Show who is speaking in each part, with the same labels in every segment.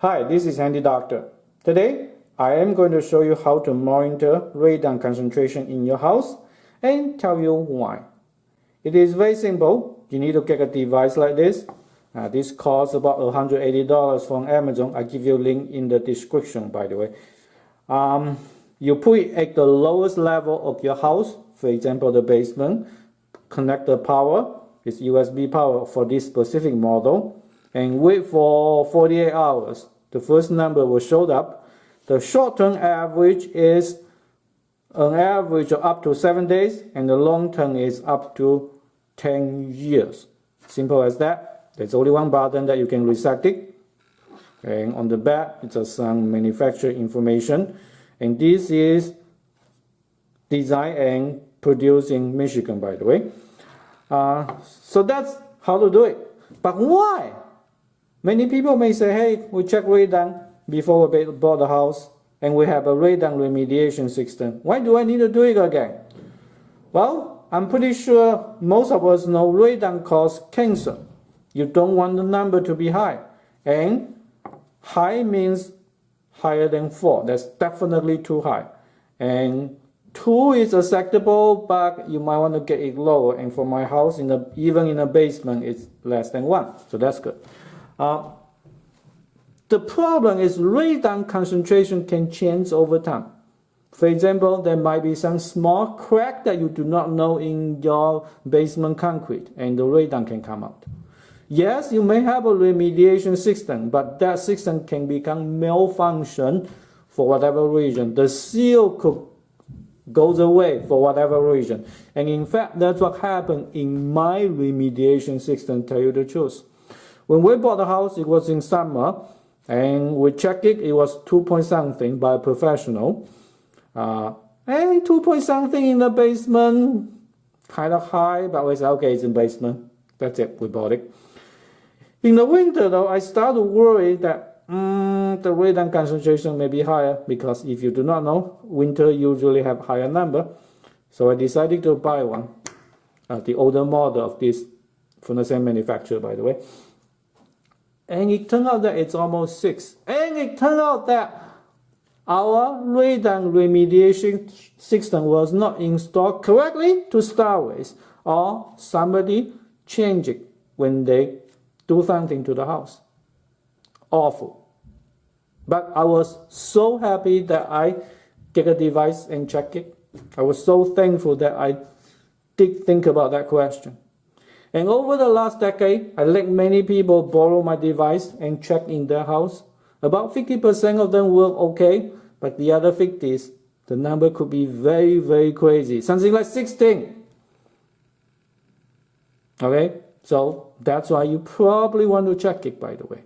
Speaker 1: Hi, this is Handy Doctor. Today, I am going to show you how to monitor radon concentration in your house and tell you why. It is very simple. You need to get a device like this. This costs about $180 from Amazon. I give you a link in the description, by the way. You put it at the lowest level of your house, for example, the basement. Connect the power, it's USB power for this specific model, and wait for 48 hours. The first number will show up. The short-term average is an average of up to 7 days, and the long-term is up to 10 years. Simple as that. There's only one button that you can reset it. And on the back, it's some manufacturer information. And this is designed and produced in Michigan, by the way. So that's how to do it. But why? Many people may say, hey, we check radon before we bought the house, and we have a radon remediation system. Why do I need to do it again? Well, I'm pretty sure most of us know radon causes cancer. You don't want the number to be high. And high means higher than 4. That's definitely too high. And 2 is acceptable, but you might want to get it lower. And for my house, even in the basement, it's less than 1. So that's good. The problem is radon concentration can change over time. For example, there might be some small crack that you do not know in your basement concrete, and the radon can come out. Yes, you may have a remediation system, but that system can become malfunction for whatever reason. The seal goes away for whatever reason. And in fact, that's what happened in my remediation system, tell you the truth. When we bought the house, it was in summer, and we checked it, it was 2 point something by a professional. And 2 point something in the basement, kind of high, but we said, okay, it's in basement. That's it, we bought it. In the winter, though, I started to worry that the radon concentration may be higher, because if you do not know, winter usually have higher number. So I decided to buy one, the older model of this, from the same manufacturer, by the way. And it turned out that it's almost 6. And it turned out that our radon remediation system was not installed correctly to start with, or somebody changed it when they do something to the house. Awful. But I was so happy that I get a device and check it. I was so thankful that I did think about that question. And over the last decade, I let many people borrow my device and check in their house. About 50% of them work okay, but the other 50s, the number could be very, very crazy. Something like 16. Okay? So that's why you probably want to check it, by the way.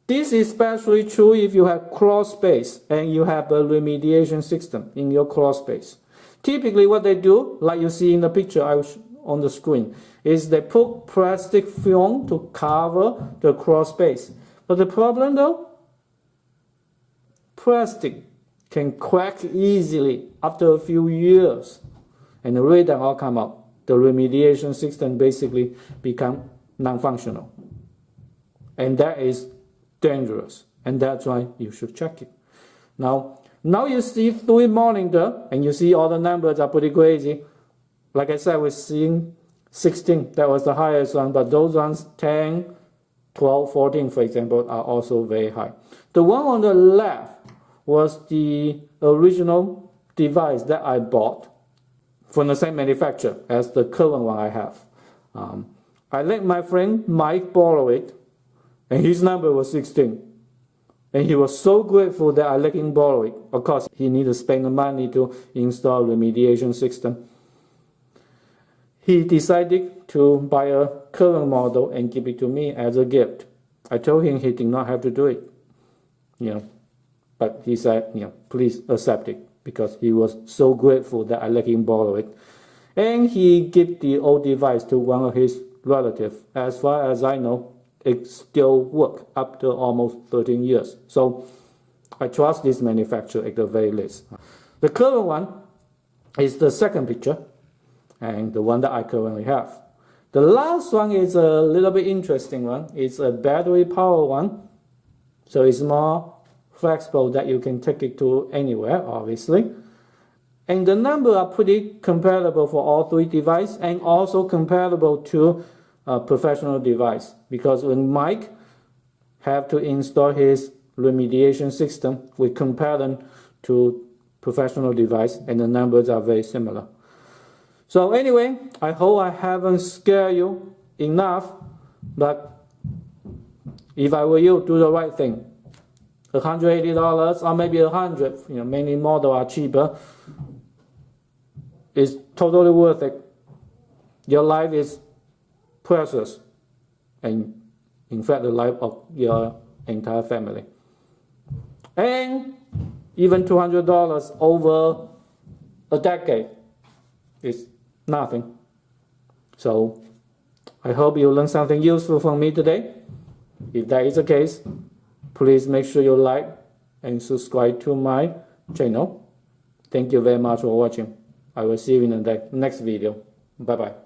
Speaker 1: This is especially true if you have crawl space and you have a remediation system in your crawl space. Typically what they do, like you see in the picture on the screen, is they put plastic film to cover the crawl space. But the problem though, plastic can crack easily after a few years, and the radon all come out. The remediation system basically become non-functional. And that is dangerous. And that's why you should check it. Now you see 3 monitor, and you see all the numbers are pretty crazy. Like I said, we're seeing 16. That was the highest one. But those ones, 10, 12, 14, for example, are also very high. The one on the left was the original device that I bought from the same manufacturer as the current one I have. I let my friend Mike borrow it, and his number was 16. And he was so grateful that I let him borrow it. Of course, he needed to spend the money to install a remediation system. He decided to buy a current model and give it to me as a gift. I told him he did not have to do it, but he said, please accept it, because he was so grateful that I let him borrow it. And he gave the old device to one of his relatives. As far as I know, it still works after almost 13 years. So I trust this manufacturer at the very least. The current one is the second picture, and the one that I currently have. The last one is a little bit interesting one. It's a battery power one. So it's more flexible that you can take it to anywhere, obviously. And the numbers are pretty comparable for all three devices and also comparable to a professional device. Because when Mike have to install his remediation system, we compare them to professional device and the numbers are very similar. So anyway, I hope I haven't scared you enough, but if I were you, do the right thing. $180 or maybe $100, many models are cheaper. It's totally worth it. Your life is precious, and in fact the life of your entire family. And even $200 over a decade is nothing. So I hope you learned something useful from me today. If that is the case, please make sure you like and subscribe to my channel. Thank you very much for watching. I will see you in the next video. Bye bye.